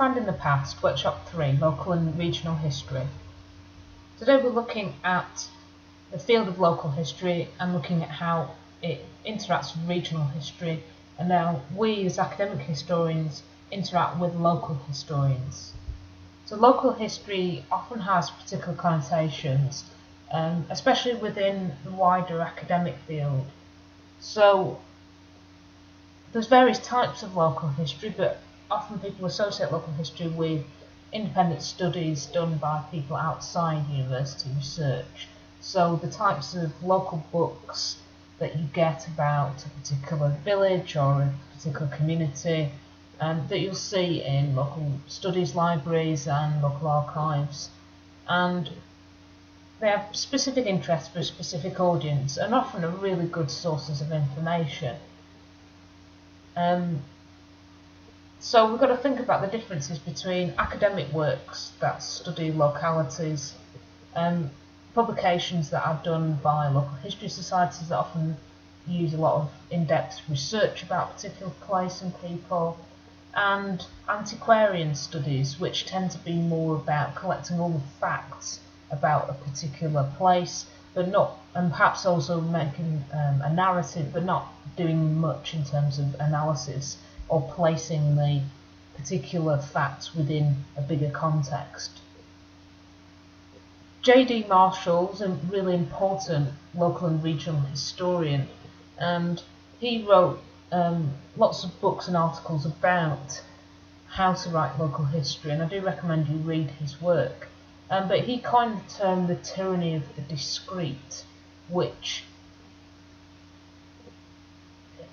Find in the Past, Workshop 3, Local and Regional History. Today we're looking at the field of local history and looking at how it interacts with regional history and how we as academic historians interact with local historians. So local history often has particular connotations, especially within the wider academic field. So there's various types of local history, but often people associate local history with independent studies done by people outside university research. So the types of local books that you get about a particular village or a particular community that you'll see in local studies libraries and local archives. And they have specific interests for a specific audience and often are really good sources of information. So we've got to think about the differences between academic works that study localities, publications that are done by local history societies that often use a lot of in-depth research about a particular place and people, and antiquarian studies, which tend to be more about collecting all the facts about a particular place, but not, and perhaps also making a narrative, but not doing much in terms of analysis or placing the particular facts within a bigger context. J.D. Marshall's a really important local and regional historian, and he wrote lots of books and articles about how to write local history, and I do recommend you read his work. But he coined the term the tyranny of the discrete, which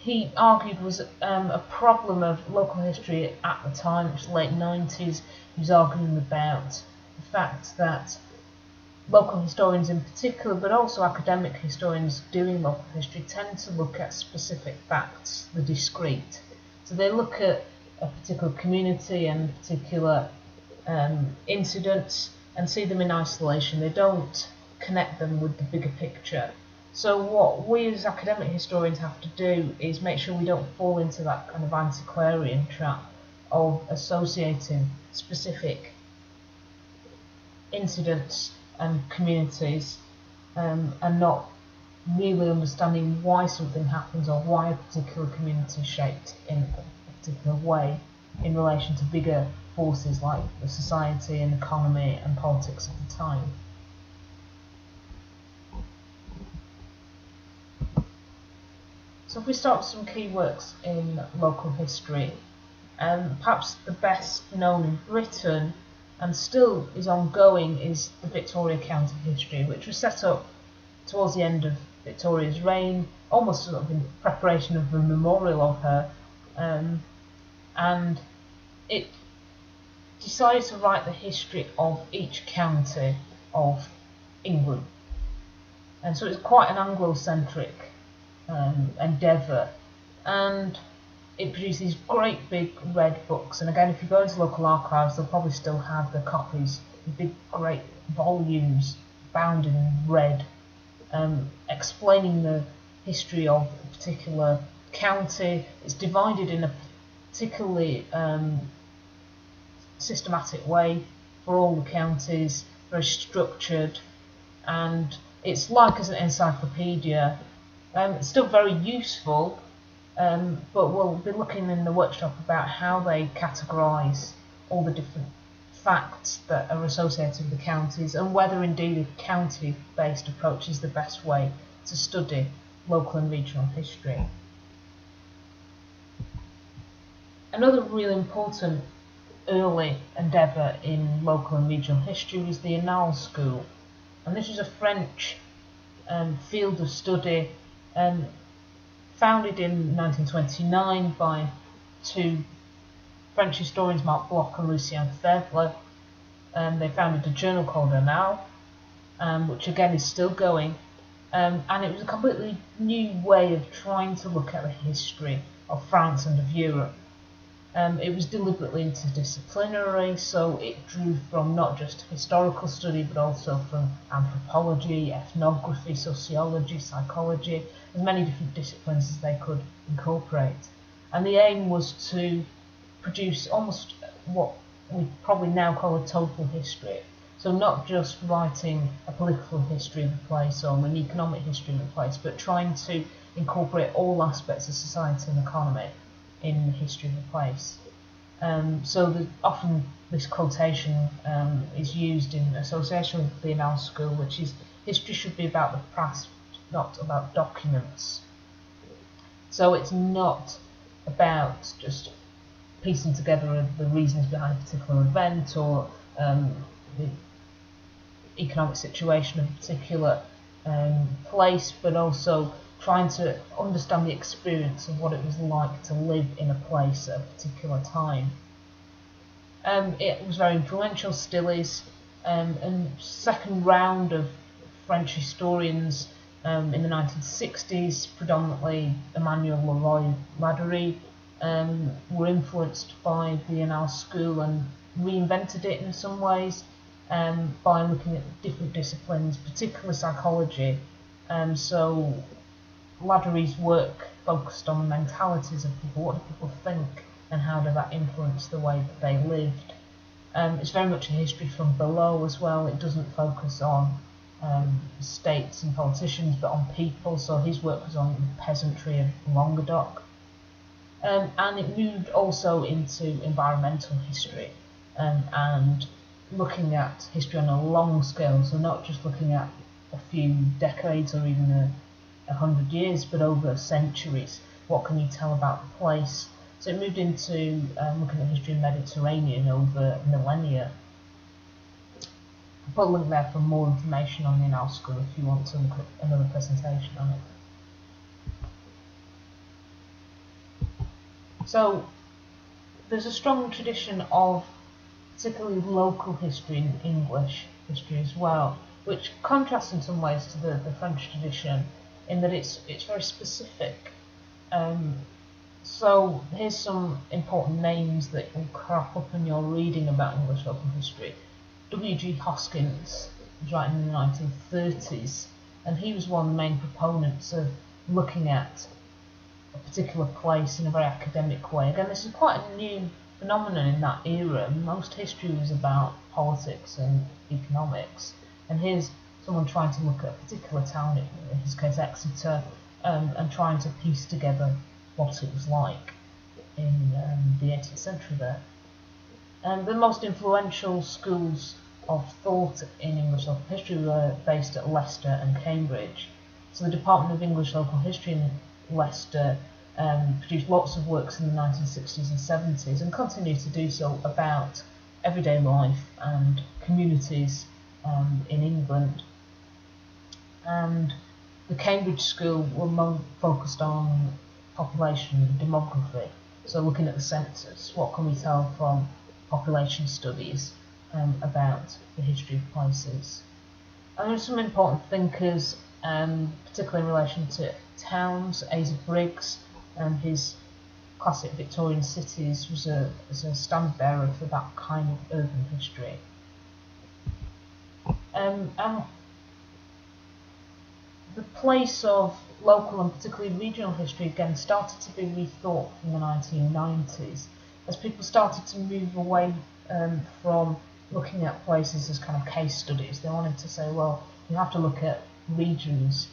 he argued was a problem of local history at the time, which was the late 90s. He was arguing about the fact that local historians in particular, but also academic historians doing local history, tend to look at specific facts, the discrete. So they look at a particular community and particular incidents and see them in isolation. They don't connect them with the bigger picture. So what we as academic historians have to do is make sure we don't fall into that kind of antiquarian trap of associating specific incidents and communities and not really understanding why something happens or why a particular community is shaped in a particular way in relation to bigger forces like the society and economy and politics of the time. So if we start with some key works in local history, perhaps the best known in Britain and still is ongoing is the Victoria County History, which was set up towards the end of Victoria's reign, almost sort of in preparation of a memorial of her, and it decided to write the history of each county of England. And so it's quite an Anglo-centric endeavour, and it produced these great big red books. And again, if you go into local archives, they'll probably still have the copies, big great volumes bound in red, explaining the history of a particular county. It's divided in a particularly systematic way for all the counties, very structured, and it's like as an encyclopedia. It's still very useful, but we'll be looking in the workshop about how they categorise all the different facts that are associated with the counties and whether indeed a county-based approach is the best way to study local and regional history. Another really important early endeavour in local and regional history was the Annales School, and this was a French field of study founded in 1929 by two French historians, Marc Bloch and Lucien Febvre. They founded a journal called Annales, which again is still going, and it was a completely new way of trying to look at the history of France and of Europe. It was deliberately interdisciplinary, so it drew from not just historical study but also from anthropology, ethnography, sociology, psychology, as many different disciplines as they could incorporate. And the aim was to produce almost what we probably now call a total history. So not just writing a political history of a place or an economic history of a place, but trying to incorporate all aspects of society and economy in the history of a place. So often this quotation is used in association with the Annals School, which is history should be about the past, not about documents. So it's not about just piecing together the reasons behind a particular event or the economic situation of a particular place, but also trying to understand the experience of what it was like to live in a place at a particular time. It was very influential, still is, and second round of French historians in the 1960s, predominantly Emmanuel Leroy-Ladurie, were influenced by the Annals School and reinvented it in some ways by looking at different disciplines, particularly psychology. So Ladurie's work focused on the mentalities of people. What do people think, and how did that influence the way that they lived? It's very much a history from below as well. It doesn't focus on states and politicians, but on people. So his work was on the peasantry of Languedoc. And it moved also into environmental history and looking at history on a long scale, so not just looking at a few decades or even 100 years, but over centuries. What can you tell about the place? So it moved into looking at history of the Mediterranean over millennia. I'll put a link there for more information on the Annals School if you want to look at another presentation on it. So there's a strong tradition of particularly local history in English history as well, which contrasts in some ways to the French tradition in that it's very specific. So here's some important names that will crop up when you're reading about English local history. W.G. Hoskins was writing in the 1930s, and he was one of the main proponents of looking at a particular place in a very academic way. Again, this is quite a new phenomenon in that era. Most history was about politics and economics, and here's someone trying to look at a particular town, in his case Exeter, and trying to piece together what it was like in the 18th century there. The most influential schools of thought in English local history were based at Leicester and Cambridge. So the Department of English Local History in Leicester produced lots of works in the 1960s and 70s and continue to do so about everyday life and communities in England. And the Cambridge School were more focused on population and demography, so looking at the census, what can we tell from population studies about the history of places. And there are some important thinkers, particularly in relation to towns. Asa Briggs and his classic Victorian cities was a standard bearer for that kind of urban history. And the place of local and particularly regional history again started to be rethought from the 1990s as people started to move away from looking at places as kind of case studies. They wanted to say, well, you have to look at regions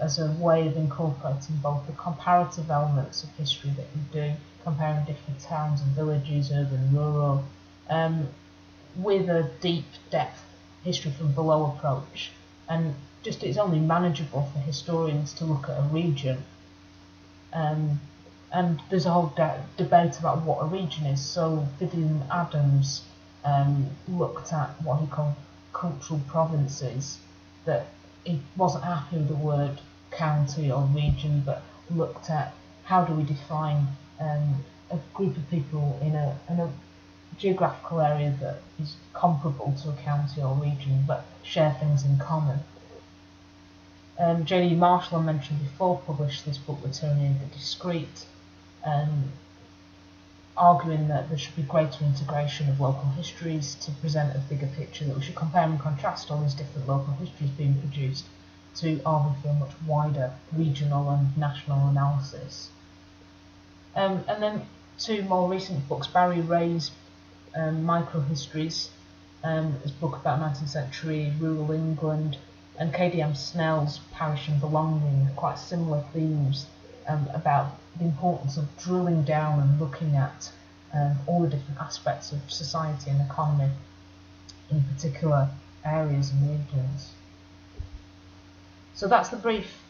as a way of incorporating both the comparative elements of history that you do, comparing different towns and villages, urban, rural, with a deep depth history from below approach. And just it's only manageable for historians to look at a region. And there's a whole debate about what a region is. So Vivian Adams looked at what he called cultural provinces, that he wasn't happy with the word county or region, but looked at how do we define a group of people in a geographical area that is comparable to a county or region, but share things in common. J.D. Marshall, I mentioned before, published this book, The Tyranny of the Discrete, arguing that there should be greater integration of local histories to present a bigger picture, that we should compare and contrast all these different local histories being produced to argue for a much wider regional and national analysis. And then two more recent books, Barry Ray's Microhistories, his book about 19th century rural England, and KDM Snell's Parish and Belonging, quite similar themes about the importance of drilling down and looking at all the different aspects of society and economy in particular areas and regions. So that's the brief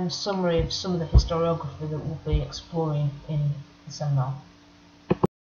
summary of some of the historiography that we'll be exploring in the seminar.